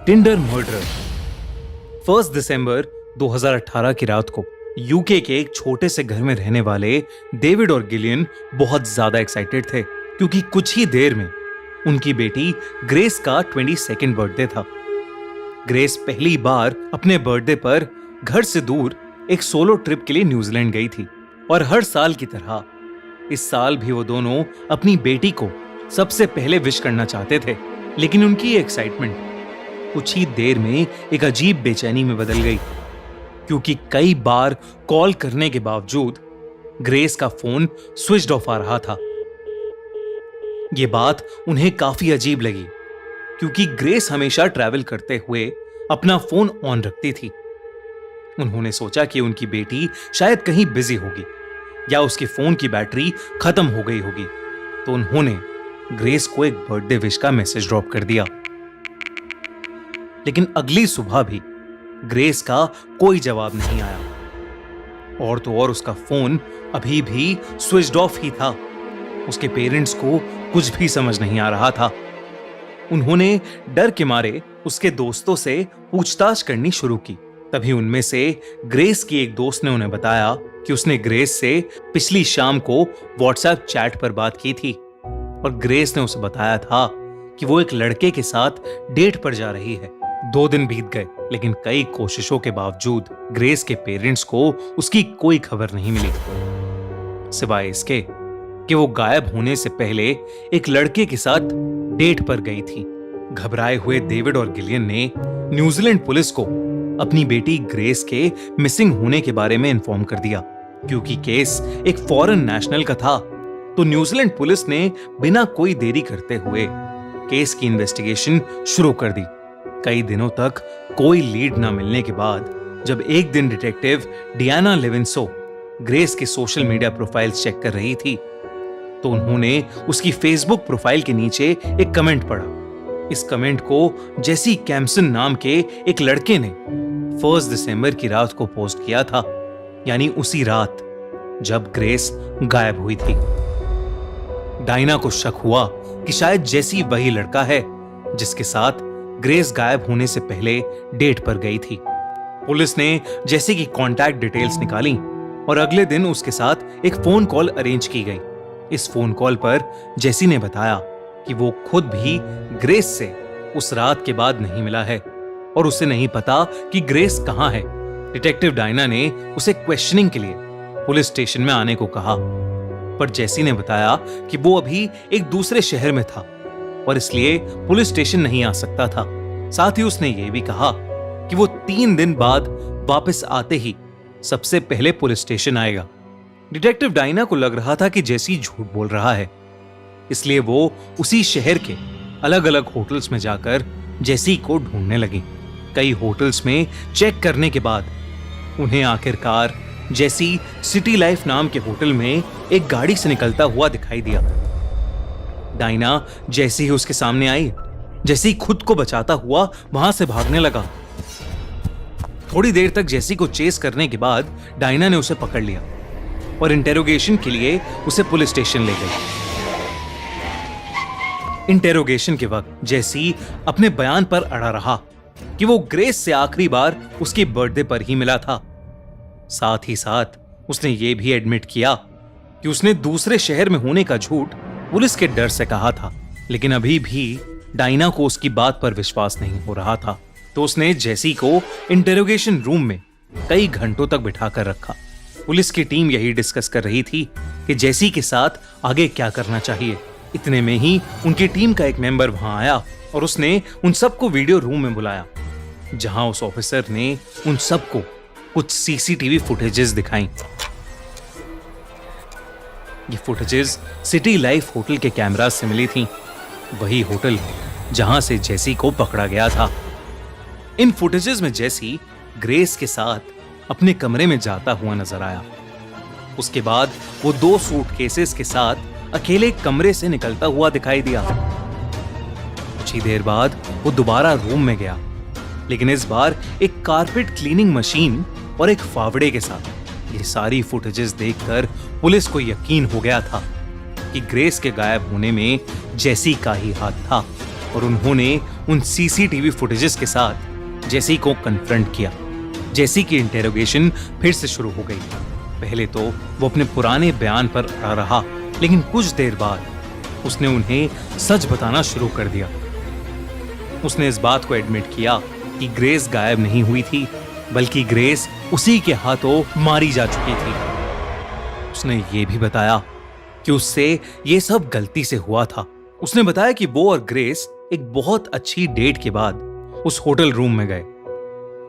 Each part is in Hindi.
Tinder murder. 1 दिसंबर 2018 की रात को यूके के एक छोटे से घर में रहने वाले डेविड और गिलियन बहुत ज्यादा एक्साइटेड थे क्योंकि कुछ ही देर में उनकी बेटी ग्रेस का 22nd बर्थडे था। ग्रेस पहली बार अपने बर्थडे पर घर से दूर एक सोलो ट्रिप के लिए न्यूजीलैंड गई थी और हर साल की तरह इस साल भी वो दोनों अपनी बेटी को सबसे पहले विश करना चाहते थे, लेकिन उनकी एक्साइटमेंट कुछ ही देर में एक अजीब बेचैनी में बदल गई क्योंकि कई बार कॉल करने के बावजूद ग्रेस का फोन स्विच्ड ऑफ आ रहा था। यह बात उन्हें काफी अजीब लगी क्योंकि ग्रेस हमेशा ट्रैवल करते हुए अपना फोन ऑन रखती थी। उन्होंने सोचा कि उनकी बेटी शायद कहीं बिजी होगी या उसके फोन की बैटरी खत्म हो गई होगी, तो उन्होंने ग्रेस को एक बर्थडे विश का मैसेज ड्रॉप कर दिया। लेकिन अगली सुबह भी ग्रेस का कोई जवाब नहीं आया और तो और उसका फोन अभी भी स्विच्ड ऑफ ही था। उसके पेरेंट्स को कुछ भी समझ नहीं आ रहा था। उन्होंने डर के मारे उसके दोस्तों से पूछताछ करनी शुरू की। तभी उनमें से ग्रेस की एक दोस्त ने उन्हें बताया कि उसने ग्रेस से पिछली शाम को व्हाट्सएप चैट पर बात की थी और ग्रेस ने उसे बताया था कि वो एक लड़के के साथ डेट पर जा रही है। 2 दिन बीत गए लेकिन कई कोशिशों के बावजूद ग्रेस के पेरेंट्स को उसकी कोई खबर नहीं मिली, सिवाय इसके कि वो गायब होने से पहले एक लड़के के साथ डेट पर गई थी। घबराए हुए डेविड और गिलियन ने न्यूजीलैंड पुलिस को अपनी बेटी ग्रेस के मिसिंग होने के बारे में इन्फॉर्म कर दिया। क्योंकि केस एक फॉरेन नेशनल का था तो न्यूजीलैंड पुलिस ने बिना कोई देरी करते हुए केस की इन्वेस्टिगेशन शुरू कर दी। कई दिनों तक कोई लीड ना मिलने के बाद जब एक दिन डिटेक्टिव डियाना लेविंसो ग्रेस के सोशल मीडिया प्रोफाइल्स चेक कर रही थी तो उन्होंने उसकी फेसबुक प्रोफाइल के नीचे एक कमेंट पढ़ा। इस कमेंट को जेसी कैम्पसन नाम के एक लड़के ने 1 दिसंबर की रात को पोस्ट किया था, यानी उसी रात जब ग्रेस गायब हुई थी। डायना को शक हुआ कि शायद जेसी वही लड़का है जिसके साथ ग्रेस गायब होने से पहले डेट पर गई थी। पुलिस ने जेसी की कॉन्टैक्ट डिटेल्स निकाली और अगले दिन उसके साथ एक फोन कॉल अरेंज की गई। इस फोन कॉल पर जेसी ने बताया कि वो खुद भी ग्रेस से उस रात के बाद नहीं मिला है और उसे नहीं पता कि ग्रेस कहां है। डिटेक्टिव डायना ने उसे क्वेश्चनिंग के लिए पुलिस स्टेशन में आने को कहा, पर जेसी ने बताया कि वो अभी एक दूसरे शहर में था और इसलिए पुलिस स्टेशन नहीं आ सकता था। साथ ही उसने ये भी कहा कि वो 3 दिन बाद वापस आते ही सबसे पहले पुलिस स्टेशन आएगा। डिटेक्टिव डायना को लग रहा था कि जेसी झूठ बोल रहा है, इसलिए वो उसी शहर के अलग अलग होटल्स में जाकर जेसी को ढूंढने लगी। कई होटल्स में चेक करने के बाद उन्हें आखिरकार जेसी सिटी लाइफ नाम के होटल में एक गाड़ी से निकलता हुआ दिखाई दिया। डायना जैसे ही उसके सामने आई, जेसी खुद को बचाता हुआ वहां से भागने लगा। थोड़ी देर तक जेसी को चेस करने के बाद डायना ने उसे पकड़ लिया और इंटेरोगेशन के लिए उसे पुलिस स्टेशन ले गई। इंटेरोगेशन के वक्त जेसी अपने बयान पर अड़ा रहा कि वो ग्रेस से आखिरी बार उसके बर्थडे पर ही मिला था। साथ ही साथ उसने ये भी एडमिट किया कि उसने दूसरे शहर में होने का झूठ पुलिस के डर से कहा था, लेकिन अभी भी डायना को उसकी बात पर विश्वास नहीं हो रहा था। तो उसने जेसी को इंटेरोगेशन रूम में कई घंटों तक बिठाकर रखा। पुलिस की टीम यही डिस्कस कर रही थी कि जेसी के साथ आगे क्या करना चाहिए। इतने में ही उनकी टीम का एक मेंबर वहां आया और उसने उन सबको वीडियो रूम में बुलाया, जहां उस ऑफिसर ने उन सबको कुछ सीसीटीवी फुटेजेस दिखाई। ये फुटेजेस सिटी लाइफ होटल के कैमरास से मिली थी, वही होटल जहां से जेसी को पकड़ा गया था। इन फुटेजेस में जेसी ग्रेस के साथ अपने कमरे में जाता हुआ नजर आया। उसके बाद वो 2 सूटकेसेस के साथ अकेले कमरे से निकलता हुआ दिखाई दिया। कुछ ही देर बाद वो दोबारा रूम में गया, लेकिन इस बार एक कारपेट क्लीनिंग मशीन और एक फावड़े के साथ। ये सारी फुटेजेस देखकर पुलिस को यकीन हो गया था कि ग्रेस के गायब होने में जेसी का ही हाथ था। और उन्होंने उन सीसीटीवी फुटेजेस के साथ जेसी को कन्फ्रंट किया। जेसी की इंटेरोगेशन फिर से शुरू हो गई। पहले तो वो अपने पुराने बयान पर अड़ा रहा, लेकिन कुछ देर बाद उसने उन्हें सच बताना शुरू कर दिया। उसने इस बात को एडमिट किया कि ग्रेस गायब नहीं हुई थी, बल्कि ग्रेस उसी के हाथों मारी जा चुकी थी। उसने ये भी बताया कि उससे ये सब गलती से हुआ था। उसने बताया कि वो और ग्रेस एक बहुत अच्छी डेट के बाद उस होटल रूम में गए।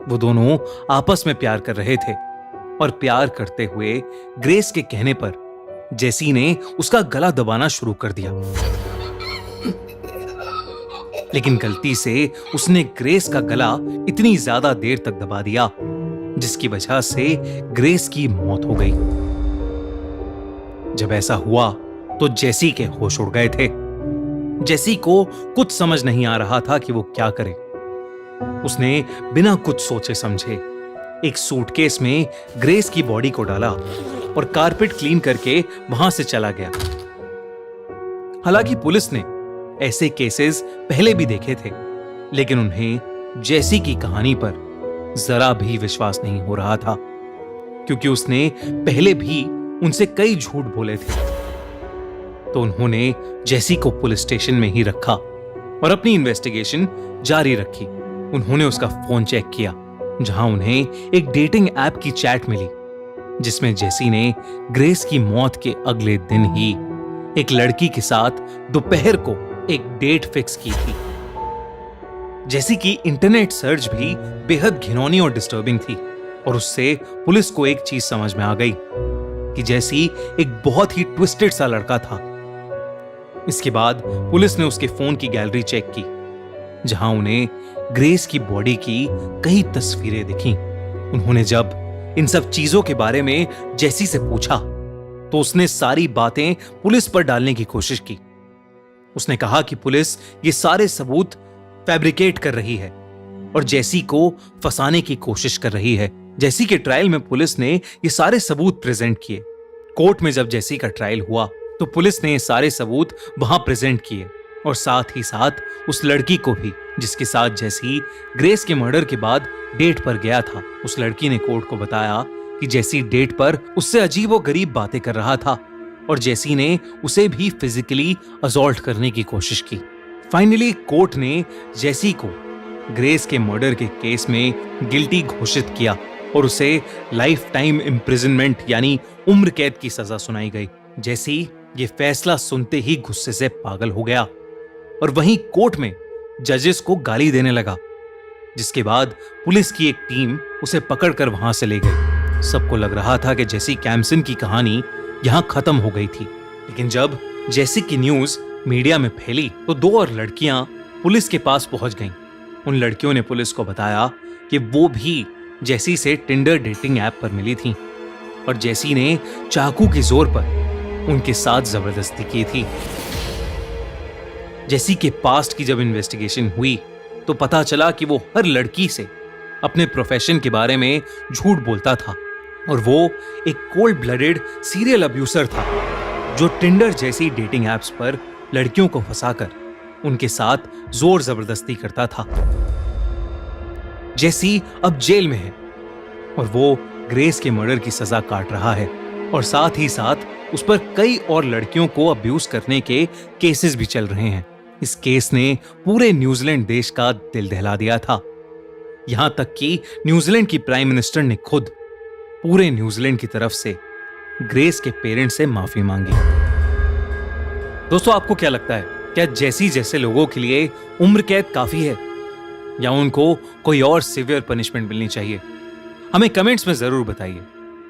वो दोनों आपस में प्यार कर रहे थे और प्यार करते हुए ग्रेस के कहने पर जेसी ने उसका गला दबाना शुरू कर दिया, लेकिन गलती से उसने ग्रेस का गला इतनी ज्यादा देर तक दबा दिया जिसकी वजह से ग्रेस की मौत हो गई। जब ऐसा हुआ तो जेसी के होश उड़ गए थे। जेसी को कुछ समझ नहीं आ रहा था कि वो क्या करे। उसने बिना कुछ सोचे समझे एक सूटकेस में ग्रेस की बॉडी को डाला और कारपेट क्लीन करके वहां से चला गया। हालांकि पुलिस ने ऐसे केसेस पहले भी देखे थे, लेकिन उन्हें जेसी की कहानी पर जरा भी विश्वास नहीं हो रहा था, क्योंकि उसने पहले भी उनसे कई झूठ बोले थे। तो उन्होंने जेसी को पुलिस स्टेशन में ही रखा और अपनी इन्वेस्टिगेशन जारी रखी। उन्होंने उसका फोन चेक किया, जहां उन्हें एक डेटिंग ऐप की चैट मिली, जिसमें जेसी ने ग्रेस की मौत के अगले दिन ही एक लड़की के साथ दोपहर को एक डेट फिक्स की थी। जेसी की इंटरनेट सर्च भी बेहद घिनौनी और डिस्टर्बिंग थी, और उससे पुलिस को एक चीज समझ में आ गई कि जेसी एक बहुत ही ट्विस्टेड सा लड़का था। इसके बाद पुलिस ने उसके फोन की गैलरी चेक की, जहां उन्हें ग्रेस की बॉडी की कई तस्वीरें दिखी। उन्होंने जब इन सब चीजों के बारे में जेसी से पूछा तो उसने सारी बातें पुलिस पर डालने की कोशिश की। उसने कहा कि पुलिस ये सारे सबूत फैब्रिकेट कर रही है और जेसी को फंसाने की कोशिश कर रही है। जेसी के ट्रायल में पुलिस ने ये सारे सबूत प्रेजेंट किए। कोर्ट में जब जेसी का ट्रायल हुआ तो पुलिस ने ये सारे सबूत वहां प्रेजेंट किए, और साथ ही साथ उस लड़की को भी जिसके साथ जेसी ग्रेस के मर्डर के बाद डेट पर गया था। उस लड़की ने कोर्ट को बताया कि जेसी डेट पर उससे अजीबोगरीब बातें कर रहा था और जेसी ने उसे भी फिजिकली असॉल्ट करने की कोशिश की। फाइनली कोर्ट ने जेसी को ग्रेस के मर्डर के केस में गिल्टी घोषित किया और उसे लाइफ टाइम इम्प्रिजनमेंट यानी उम्र कैद की सजा सुनाई गई। जेसी ये फैसला सुनते ही गुस्से से पागल हो गया और वहीं कोर्ट में जजेस को गाली देने लगा, जिसके बाद पुलिस की एक टीम उसे पकड़कर वहां से ले गई। सबको लग रहा था कि जेसी कैम्पसन की कहानी यहां खत्म हो गई थी, लेकिन जब जेसी की न्यूज मीडिया में फैली तो 2 और लड़कियां पुलिस के पास पहुंच गईं। उन लड़कियों ने पुलिस को बताया कि वो भी जेसी से टिंडर डेटिंग ऐप पर मिली थीं और जेसी ने चाकू के जोर पर उनके साथ जबरदस्ती की थी। जेसी के पास्ट की जब इन्वेस्टिगेशन हुई तो पता चला कि वो हर लड़की से अपने प्रोफेशन के बारे में झूठ बोलता था और वो एक कोल्ड ब्लडेड सीरियल अब्यूसर था जो टिंडर जैसी डेटिंग ऐप्स पर लड़कियों को फंसाकर उनके साथ जोर जबरदस्ती करता था। जेसी अब जेल में है और वो ग्रेस के मर्डर की सजा काट रहा है, और साथ ही साथ उस पर कई और लड़कियों को अब्यूज करने के केसेस भी चल रहे हैं। इस केस ने पूरे न्यूजीलैंड देश का दिल दहला दिया था, यहां तक कि न्यूजीलैंड की प्राइम मिनिस्टर ने खुद पूरे न्यूजीलैंड की तरफ से ग्रेस के पेरेंट्स से माफी मांगी। दोस्तों, आपको क्या लगता है, क्या जेसी जैसे लोगों के लिए उम्र कैद काफी है या उनको कोई और सिवियर पनिशमेंट मिलनी चाहिए? हमें कमेंट्स में जरूर बताइए।